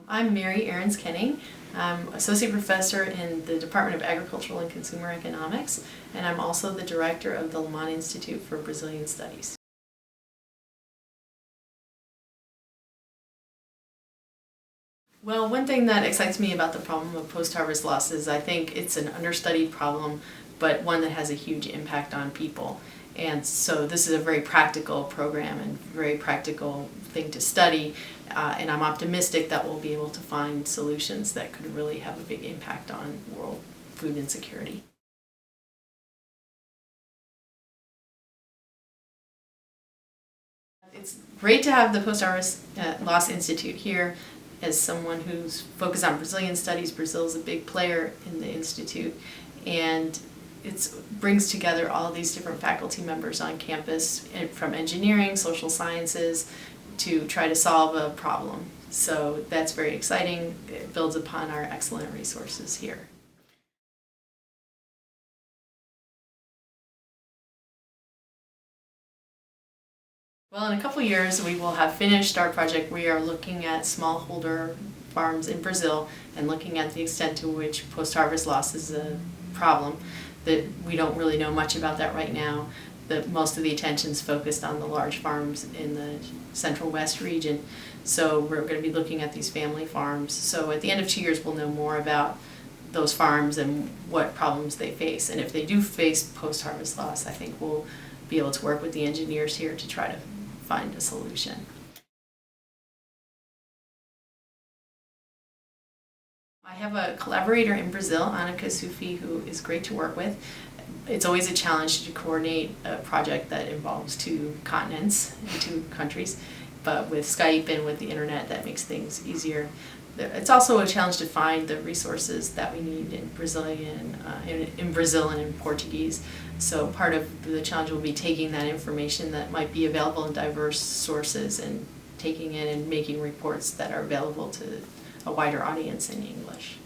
I'm Mary Arends-Kuenning. I'm Associate Professor in the Department of Agricultural and Consumer Economics, and I'm also the Director of the Lemann Institute for Brazilian Studies. Well, one thing that excites me about the problem of post-harvest loss is I think it's an understudied problem, but one that has a huge impact on people. And so this is a very practical program and very practical thing to study, and I'm optimistic that we'll be able to find solutions that could really have a big impact on world food insecurity. It's great to have the Post-Harvest Loss Institute here as someone who's focused on Brazilian studies. Brazil is a big player in the Institute, and it brings together all these different faculty members on campus from engineering, social sciences, to try to solve a problem. So that's very exciting. It builds upon our excellent resources here. Well, in a couple years we will have finished our project. We are looking at smallholder farms in Brazil and looking at the extent to which post-harvest loss is a problem. That we don't really know much about that right now. Most of the attention is focused on the large farms in the Central West region. So we're going to be looking at these family farms. So at the end of 2 years we'll know more about those farms and what problems they face. And if they do face post-harvest loss, I think we'll be able to work with the engineers here to try to find a solution. I have a collaborator in Brazil, Annika Sufi, who is great to work with. It's always a challenge to coordinate a project that involves 2 continents and 2 countries, but with Skype and with the internet that makes things easier. It's also a challenge to find the resources that we need in Brazilian, in Brazil and in Portuguese. So part of the challenge will be taking that information that might be available in diverse sources and taking it and making reports that are available to a wider audience in English.